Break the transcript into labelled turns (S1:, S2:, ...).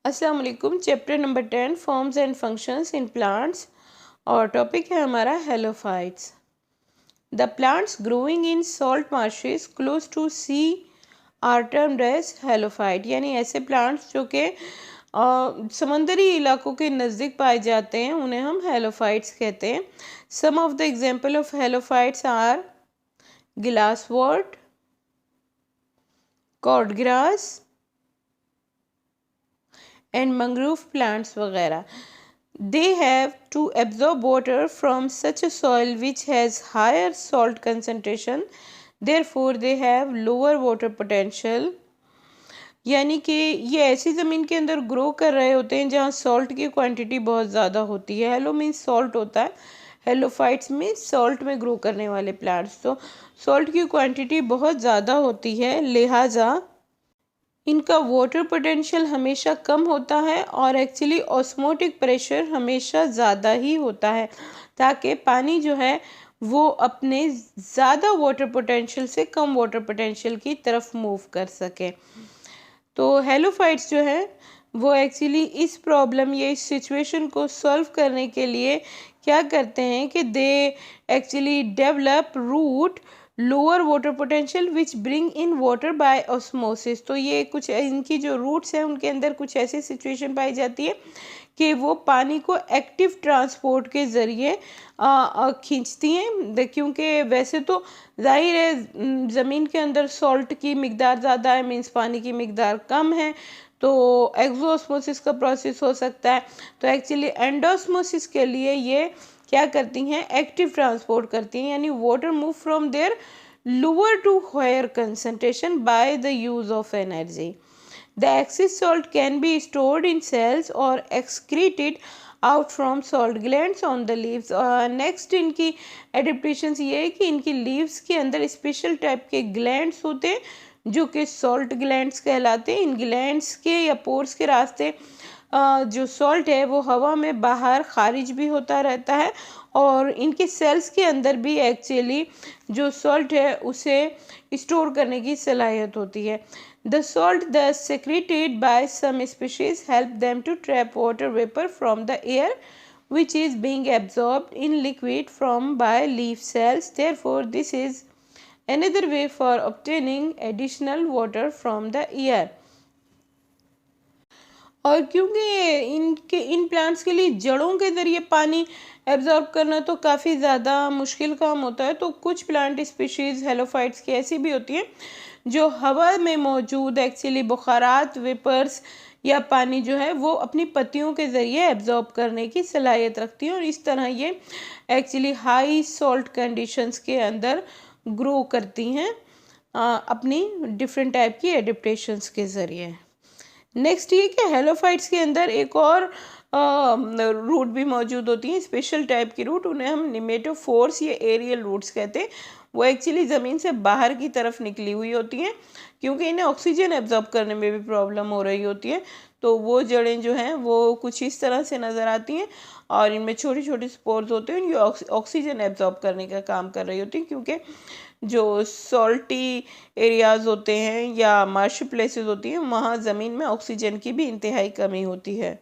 S1: अस्सलाम वालेकुम। Chapter number 10 forms and functions in plants और टॉपिक है हमारा halophytes. The plants growing in salt marshes close to sea are termed as halophyte, यानी ऐसे plants जो कि समंदरी इलाकों के नज़दीक पाए जाते हैं उन्हें हम हेलोफाइट्स कहते हैं। Some of the example of halophytes are glasswort, cordgrass and mangrove plants वगैरह। They have to absorb water from such a soil which has higher salt concentration. Therefore, they have lower water potential. यानी कि ये ऐसी ज़मीन के अंदर grow कर रहे होते हैं जहाँ सॉल्ट की क्वांटिटी बहुत ज़्यादा होती है। हेलो मीन्स सॉल्ट होता है, हेलोफाइट्स में सॉल्ट में ग्रो करने वाले प्लांट्स। तो सॉल्ट की क्वांटिटी बहुत ज़्यादा होती है, लिहाजा इनका वाटर पोटेंशियल हमेशा कम होता है और एक्चुअली ऑस्मोटिक प्रेशर हमेशा ज़्यादा ही होता है, ताकि पानी जो है वो अपने ज़्यादा वाटर पोटेंशियल से कम वाटर पोटेंशियल की तरफ मूव कर सके। तो हेलोफाइट्स जो है वो एक्चुअली इस प्रॉब्लम या इस सिचुएशन को सॉल्व करने के लिए क्या करते हैं कि they actually develop root lower water potential which bring in water by osmosis. तो ये कुछ इनकी जो रूट्स हैं उनके अंदर कुछ ऐसी सिचुएशन पाई जाती है कि वो पानी को एक्टिव ट्रांसपोर्ट के ज़रिए खींचती हैं, क्योंकि वैसे तो जाहिर है ज़मीन के अंदर सॉल्ट की मिकदार ज़्यादा है, मीन्स पानी की मिकदार कम है, तो एक्सोऑस्मोसिस का प्रोसेस हो सकता है। तो एक्चुअली एंडोस्मोसिस के लिए ये क्या करती हैं, एक्टिव ट्रांसपोर्ट करती हैं, यानी water move from there lower to higher concentration by the use of energy. The excess salt can be stored in cells or excreted out from salt glands on the leaves। Next इनकी adaptations ये है कि इनकी leaves के अंदर special type के glands होते हैं जो कि सॉल्ट ग्लैंड्स कहलाते हैं। इन ग्लैंड्स के या पोर्स के रास्ते जो सॉल्ट है वो हवा में बाहर खारिज भी होता रहता है और इनके सेल्स के अंदर भी एक्चुअली जो सॉल्ट है उसे स्टोर करने की सलाहियत होती है। The salt thus secreted by some species help them to trap water vapor from the air which is being absorbed in liquid from by leaf cells. Therefore, this is another way for obtaining additional water from the air। और क्योंकि in plants के लिए जड़ों के ज़रिए पानी absorb करना तो काफ़ी ज़्यादा मुश्किल काम होता है, तो कुछ प्लांट स्पीशीज़ हेलोफाइट्स की ऐसी भी होती हैं जो हवा में मौजूद एक्चुअली बुखारात वेपर्स या पानी जो है वो अपनी पत्तियों के ज़रिए एब्जॉर्ब करने की सलाहियत रखती हैं और इस तरह ये एक्चुअली हाई सॉल्ट कंडीशंस के अंदर ग्रो करती हैं अपनी डिफरेंट टाइप की एडेप्टेशंस के ज़रिए। नेक्स्ट ये कि हेलोफाइट्स के अंदर एक और रूट भी मौजूद होती हैं, स्पेशल टाइप की रूट, उन्हें हम निमेटोफोर्स या एरियल रूट्स कहते हैं। वो एक्चुअली ज़मीन से बाहर की तरफ निकली हुई होती हैं क्योंकि इन्हें ऑक्सीजन एब्जॉर्ब करने में भी प्रॉब्लम हो रही होती है। तो वो जड़ें जो हैं वो कुछ इस तरह से नज़र आती हैं और इनमें छोटी छोटी स्पोर्स होते हैं, ये ऑक्सीजन एब्जॉर्ब करने का काम कर रही होती हैं, क्योंकि जो सॉल्टी एरियाज़ होते हैं या मार्श प्लेसेस होती हैं वहाँ ज़मीन में ऑक्सीजन की भी इंतहाई कमी होती है।